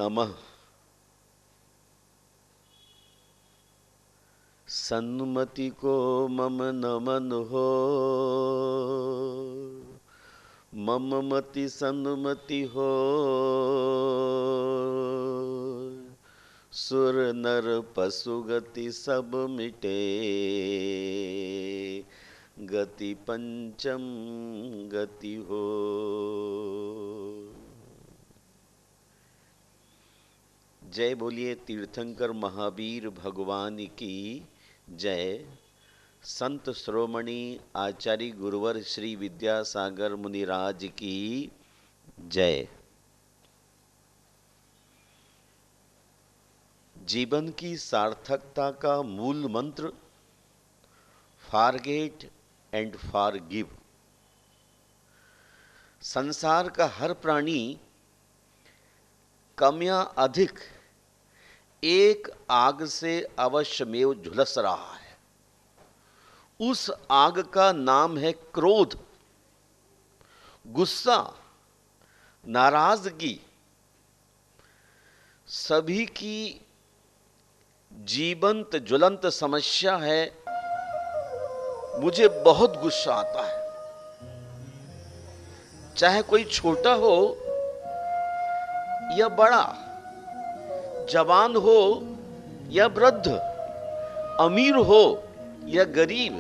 नमः। सन्मति को मम नमन हो, मम मति सन्मति हो। सुर नर पशु गति सब मिटे, गति पंचम गति हो। जय बोलिए तीर्थंकर महावीर भगवान की जय। संत श्रोमणी आचार्य गुरुवर श्री विद्यासागर मुनिराज की जय। जीवन की सार्थकता का मूल मंत्र फॉरगेट एंड फॉरगिव। संसार का हर प्राणी कम या अधिक एक आग से अवश्यमेव झुलस रहा है। उस आग का नाम है क्रोध, गुस्सा, नाराजगी। सभी की जीवंत ज्वलंत समस्या है, मुझे बहुत गुस्सा आता है। चाहे कोई छोटा हो या बड़ा, जवान हो या वृद्ध, अमीर हो या गरीब,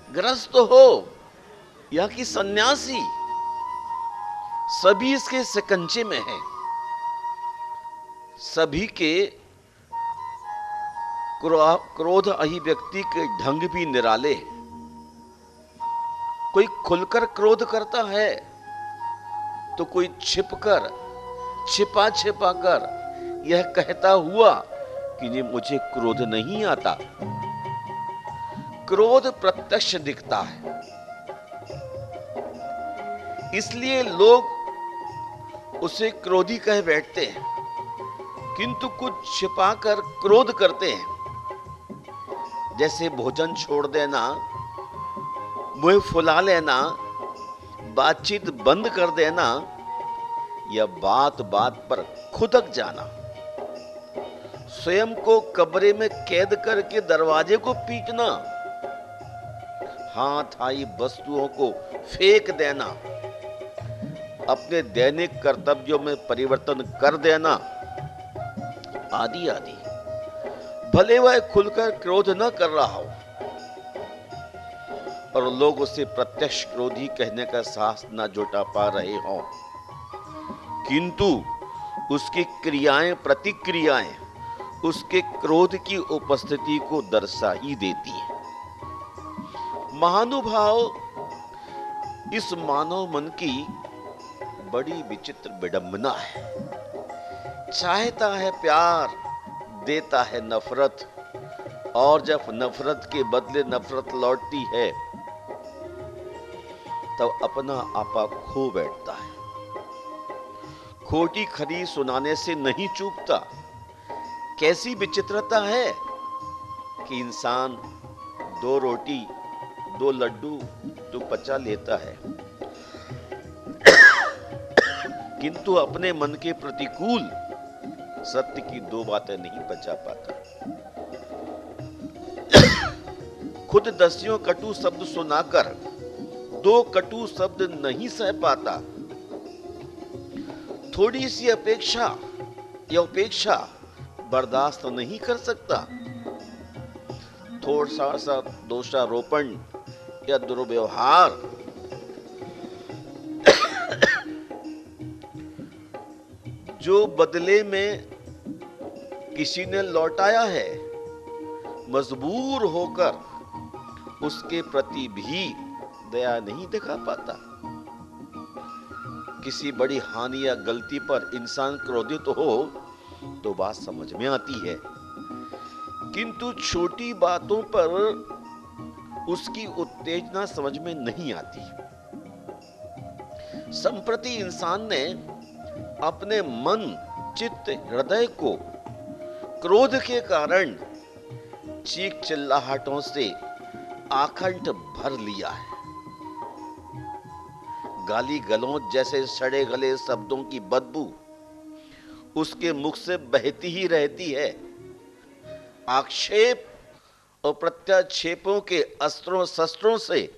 ग्रस्त हो या कि सन्यासी, सभी इसके शिकंजे में हैं। सभी के क्रोध अभिव्यक्ति के ढंग भी निराले हैं। कोई खुलकर क्रोध करता है तो कोई छिपकर, छिपा छिपा कर यह कहता हुआ कि नहीं, मुझे क्रोध नहीं आता। क्रोध प्रत्यक्ष दिखता है, इसलिए लोग उसे क्रोधी कह बैठते हैं, किंतु कुछ छिपाकर क्रोध करते हैं। जैसे भोजन छोड़ देना, मुंह फुला लेना, बातचीत बंद कर देना या बात बात पर खुदक जाना, स्वयं को कमरे में कैद करके दरवाजे को पीटना, हाथ आई वस्तुओं को फेंक देना, अपने दैनिक कर्तव्यों में परिवर्तन कर देना, आदि आदि। भले वह खुलकर क्रोध न कर रहा हो और लोग उसे प्रत्यक्ष क्रोधी कहने का साहस न जुटा पा रहे हों, किंतु उसकी क्रियाएं, प्रतिक्रियाएं उसके क्रोध की उपस्थिति को दर्शा ही देती है। महानुभाव, इस मानव मन की बड़ी विचित्र विडंबना है। चाहता है प्यार, देता है नफरत, और जब नफरत के बदले नफरत लौटती है तब अपना आपा खो बैठता है। खोटी खरी सुनाने से नहीं चूकता। कैसी विचित्रता है कि इंसान दो रोटी, दो लड्डू तो पचा लेता है, किंतु अपने मन के प्रतिकूल सत्य की दो बातें नहीं पचा पाता। खुद दसियों कटु शब्द सुनाकर दो कटु शब्द नहीं सह पाता। थोड़ी सी अपेक्षा या उपेक्षा बर्दाश्त नहीं कर सकता। थोड़ा सा दोषारोपण या दुर्व्यवहार जो बदले में किसी ने लौटाया है, मजबूर होकर उसके प्रति भी दया नहीं दिखा पाता। किसी बड़ी हानि या गलती पर इंसान क्रोधित हो तो बात समझ में आती है, किंतु छोटी बातों पर उसकी उत्तेजना समझ में नहीं आती। संप्रति इंसान ने अपने मन, चित्त, हृदय को क्रोध के कारण चीख चिल्लाहटों से आखंड भर लिया है। गाली गलौज जैसे सड़े गले शब्दों की बदबू उसके मुख से बहती ही रहती है। आक्षेप और प्रत्याक्षेपों के अस्त्रों शस्त्रों से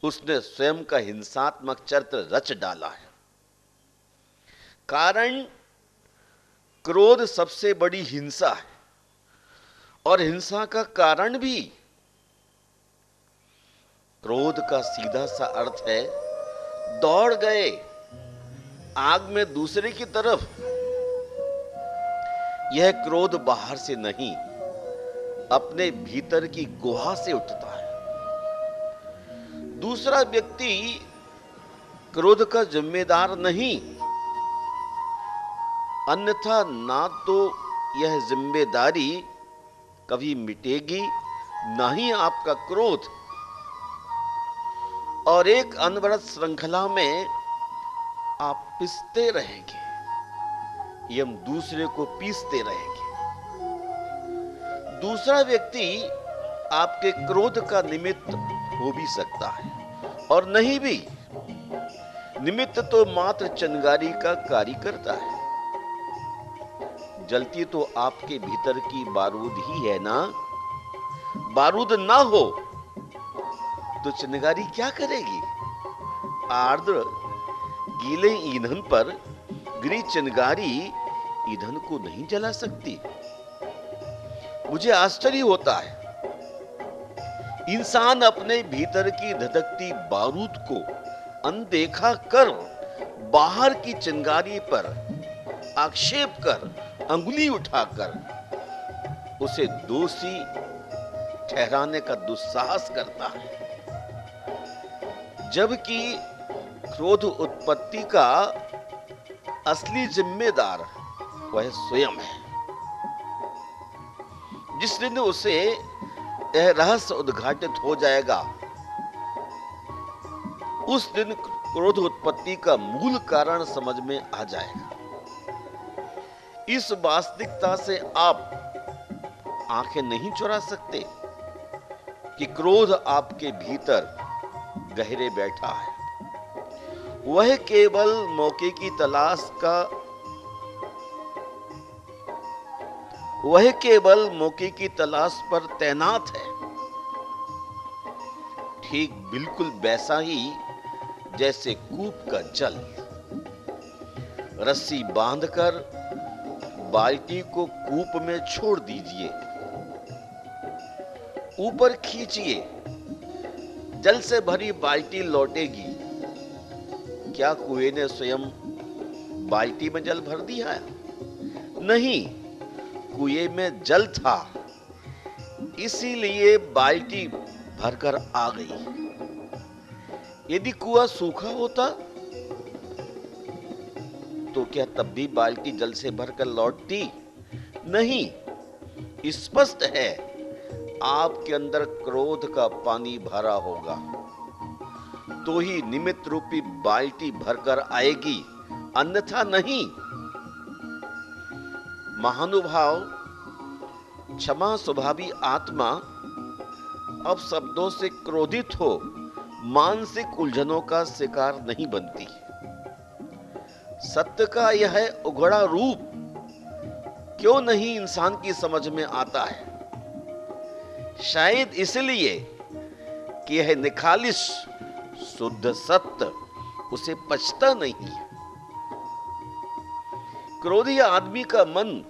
उसने स्वयं का हिंसात्मक चरित्र रच डाला है। कारण क्रोध सबसे बड़ी हिंसा है और हिंसा का कारण भी। क्रोध का सीधा सा अर्थ है दौड़ गए आग में दूसरे की तरफ। यह क्रोध बाहर से नहीं, अपने भीतर की गुहा से उठता है। दूसरा व्यक्ति क्रोध का जिम्मेदार नहीं, अन्यथा ना तो यह जिम्मेदारी कभी मिटेगी, ना ही आपका क्रोध, और एक अनवरत श्रृंखला में आप पिसते रहेंगे, यम दूसरे को पीसते रहेंगे। दूसरा व्यक्ति आपके क्रोध का निमित्त हो भी सकता है और नहीं भी। निमित्त तो मात्र चिंगारी का कार्य करता है। जलती तो आपके भीतर की बारूद ही है ना। बारूद ना हो तो चिंगारी क्या करेगी? आर्द्र गीले ईंधन पर गिरी चिंगारी ईंधन को नहीं जला सकती। मुझे आश्चर्य होता है, इंसान अपने भीतर की धधकती बारूद को अनदेखा कर बाहर की चिंगारी पर आक्षेप कर अंगुली उठाकर उसे दोषी ठहराने का दुस्साहस करता है, जबकि क्रोध उत्पत्ति का असली जिम्मेदार वह स्वयं है। जिस दिन उसे यह रहस्य उद्घाटित हो जाएगा, उस दिन क्रोध उत्पत्ति का मूल कारण समझ में आ जाएगा। इस वास्तविकता से आप आंखें नहीं चुरा सकते कि क्रोध आपके भीतर गहरे बैठा है। वह केवल मौके की तलाश पर तैनात है। ठीक बिल्कुल वैसा ही जैसे कूप का जल। रस्सी बांधकर बाल्टी को कूप में छोड़ दीजिए, ऊपर खींचिए, जल से भरी बाल्टी लौटेगी। क्या कुएं ने स्वयं बाल्टी में जल भर दिया? नहीं, कुएं में जल था, इसीलिए बाल्टी भरकर आ गई। यदि कुआं सूखा होता तो क्या तब भी बाल्टी जल से भरकर लौटती? नहीं। स्पष्ट है, आपके अंदर क्रोध का पानी भरा होगा तो ही निमित्त रूपी बाल्टी भरकर आएगी, अन्यथा नहीं। महानुभाव, क्षमा स्वभावी आत्मा अब शब्दों से क्रोधित हो मानसिक उलझनों का शिकार नहीं बनती। सत्य का यह उघड़ा रूप क्यों नहीं इंसान की समझ में आता है? शायद इसलिए कि यह निखालिस शुद्ध सत्य उसे पचता नहीं है। क्रोधी आदमी का मन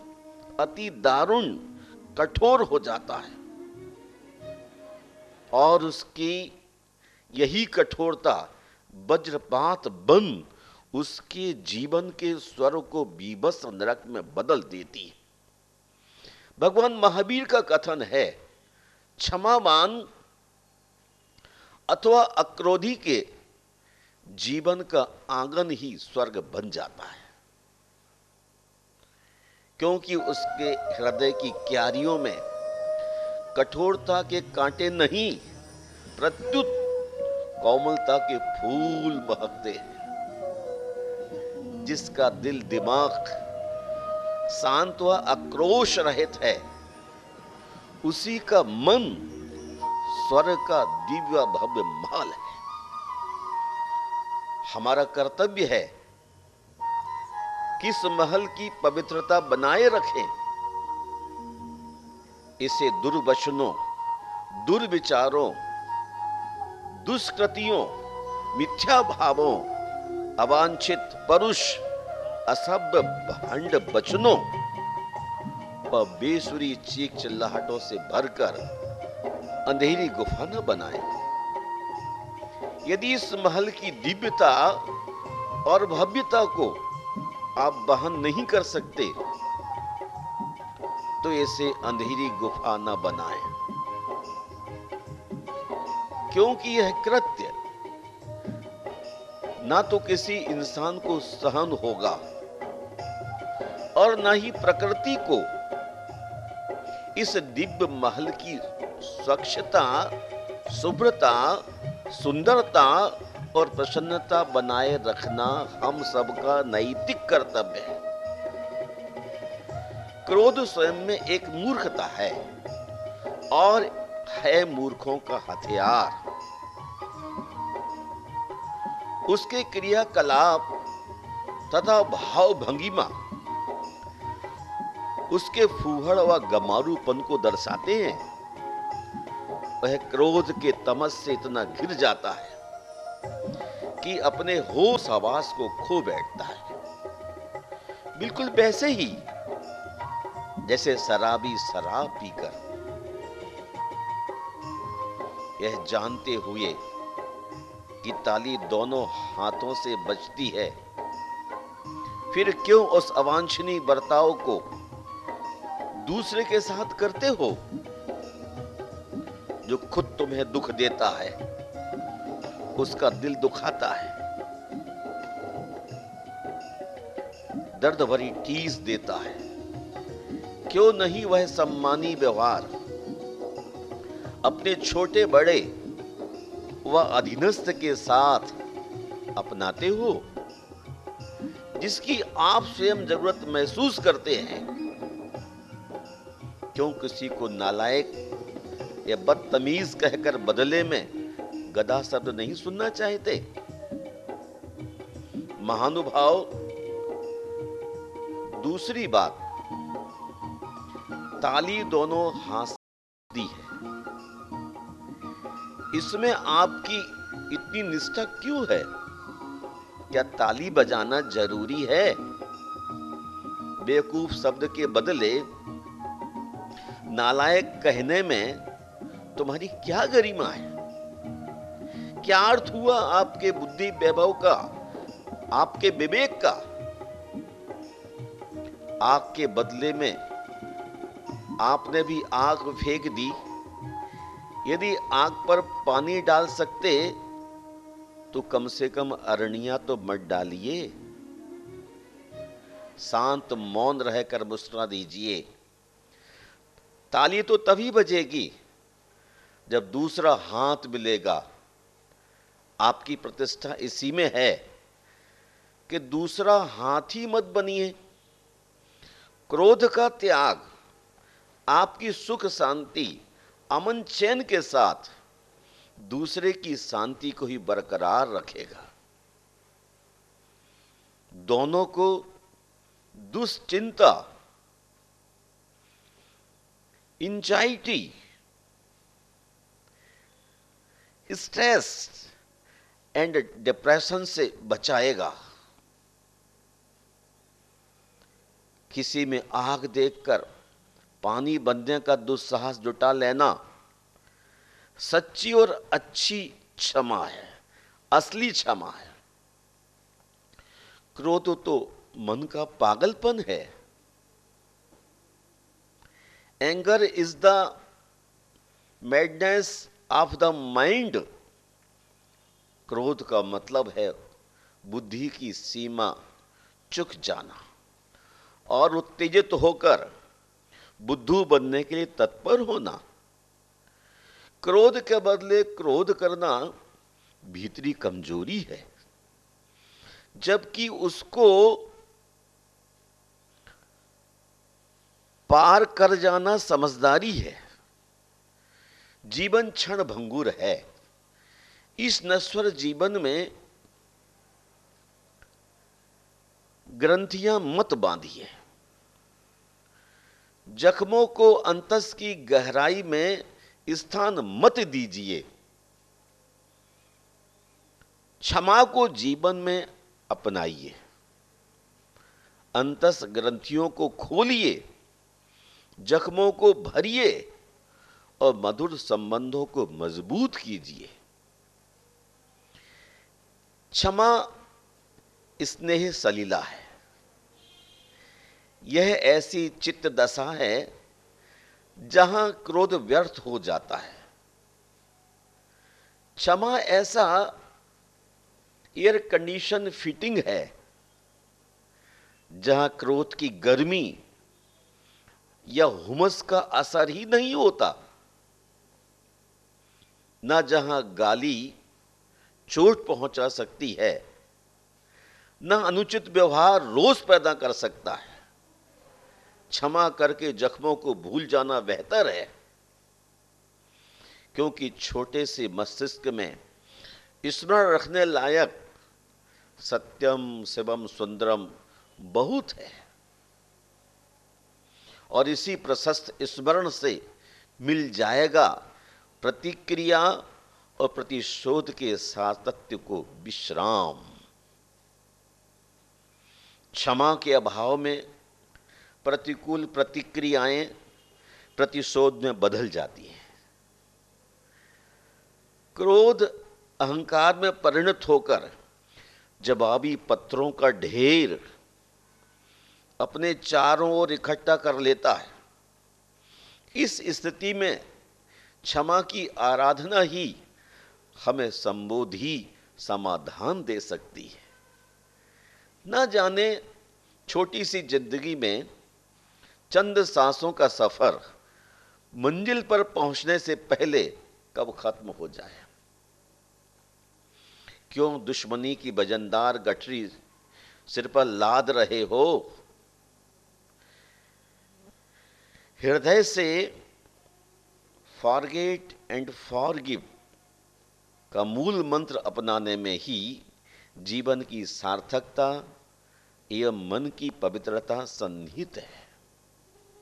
अति दारुण कठोर हो जाता है और उसकी यही कठोरता वज्रपात बन उसके जीवन के स्वर को बीभत्स नरक में बदल देती है। भगवान महावीर का कथन है, क्षमावान अथवा अक्रोधी के जीवन का आंगन ही स्वर्ग बन जाता है, क्योंकि उसके हृदय की क्यारियों में कठोरता के कांटे नहीं, प्रत्युत कोमलता के फूल महकते हैं। जिसका दिल दिमाग शांत व आक्रोश रहित है, उसी का मन स्वर्ग का दिव्य भव्य महल है। हमारा कर्तव्य है किस महल की पवित्रता बनाए रखें। इसे दुर्वचनों, दुर्विचारों, दुष्कृतियों, मिथ्या भावों, अवांछित परुष, असभ्य भंड वचनों व बेसुरी चीख चिल्लाहटों से भरकर अंधेरी गुफा न बनाए। यदि इस महल की दिव्यता और भव्यता को आप वहन नहीं कर सकते तो इसे अंधेरी गुफा न बनाएं, क्योंकि यह कृत्य ना तो किसी इंसान को सहन होगा और ना ही प्रकृति को इस दिव्य महल की स्वच्छता, शुभ्रता, सुंदरता और प्रसन्नता बनाए रखना हम सबका नैतिक कर्तव्य है। क्रोध स्वयं में एक मूर्खता है और है मूर्खों का हथियार। उसके क्रियाकलाप तथा भाव भंगिमा उसके फूहड़ व गमारूपन को दर्शाते हैं। वह क्रोध के तमस से इतना घिर जाता है कि अपने होश हवास को खो बैठता है, बिल्कुल वैसे ही जैसे शराबी शराब पीकर, यह जानते हुए कि ताली दोनों हाथों से बजती है, फिर क्यों उस अवांछनीय बर्ताव को दूसरे के साथ करते हो जो खुद तुम्हें दुख देता है, उसका दिल दुखाता है, दर्द भरी टीस देता है। क्यों नहीं वह सम्मानी व्यवहार अपने छोटे बड़े व अधीनस्थ के साथ अपनाते हो, जिसकी आप स्वयं जरूरत महसूस करते हैं। क्यों किसी को नालायक या बदतमीज कहकर बदले में गधा शब्द नहीं सुनना चाहते। महानुभाव, दूसरी बात, ताली दोनों हाथ दी है, इसमें आपकी इतनी निष्ठा क्यों है? क्या ताली बजाना जरूरी है? बेवकूफ शब्द के बदले नालायक कहने में तुम्हारी क्या गरिमा है? क्या अर्थ हुआ आपके बुद्धि वैभव का, आपके विवेक का? आग के बदले में आपने भी आग फेंक दी। यदि आग पर पानी डाल सकते तो कम से कम अरणिया तो मत डालिए। शांत मौन रहकर मुस्कुरा दीजिए। ताली तो तभी बजेगी जब दूसरा हाथ मिलेगा। आपकी प्रतिष्ठा इसी में है कि दूसरा हाथ ही मत बनिए। क्रोध का त्याग आपकी सुख शांति, अमन चैन के साथ दूसरे की शांति को ही बरकरार रखेगा। दोनों को दुश्चिंता, एंजाइटी, स्ट्रेस एंड डिप्रेशन से बचाएगा। किसी में आग देखकर पानी बनने का दुस्साहस जुटा लेना सच्ची और अच्छी क्षमा है, असली क्षमा है। क्रोध तो मन का पागलपन है। Anger is the madness of the mind. क्रोध का मतलब है बुद्धि की सीमा चुक जाना और उत्तेजित होकर बुद्धू बनने के लिए तत्पर होना। क्रोध के बदले क्रोध करना भीतरी कमजोरी है, जबकि उसको पार कर जाना समझदारी है। जीवन क्षण भंगुर है। इस नश्वर जीवन में ग्रंथियां मत बांधिए, जख्मों को अंतस की गहराई में स्थान मत दीजिए, क्षमा को जीवन में अपनाइए, अंतस ग्रंथियों को खोलिए, जख्मों को भरिए और मधुर संबंधों को मजबूत कीजिए। क्षमा स्नेह सलीला है। यह ऐसी चित्त दशा है जहां क्रोध व्यर्थ हो जाता है। क्षमा ऐसा एयर कंडीशन फिटिंग है जहां क्रोध की गर्मी या हुमस का असर ही नहीं होता, ना जहां गाली चोट पहुंचा सकती है, ना अनुचित व्यवहार रोष पैदा कर सकता है। क्षमा करके जख्मों को भूल जाना बेहतर है, क्योंकि छोटे से मस्तिष्क में स्मरण रखने लायक सत्यम शिवम सुंदरम बहुत है, और इसी प्रशस्त स्मरण से मिल जाएगा प्रतिक्रिया और प्रतिशोध के सातत्य को विश्राम। क्षमा के अभाव में प्रतिकूल प्रतिक्रियाएं प्रतिशोध में बदल जाती हैं। क्रोध अहंकार में परिणत होकर जवाबी पत्थरों का ढेर अपने चारों ओर इकट्ठा कर लेता है। इस स्थिति में क्षमा की आराधना ही हमें संबोधि समाधान दे सकती है। न जाने छोटी सी जिंदगी में चंद सांसों का सफर मंजिल पर पहुंचने से पहले कब खत्म हो जाए। क्यों दुश्मनी की वजनदार गठरी सिर पर लाद रहे हो? हृदय से फॉरगेट एंड फॉरगिव का मूल मंत्र अपनाने में ही जीवन की सार्थकता एवं मन की पवित्रता सन्निहित है।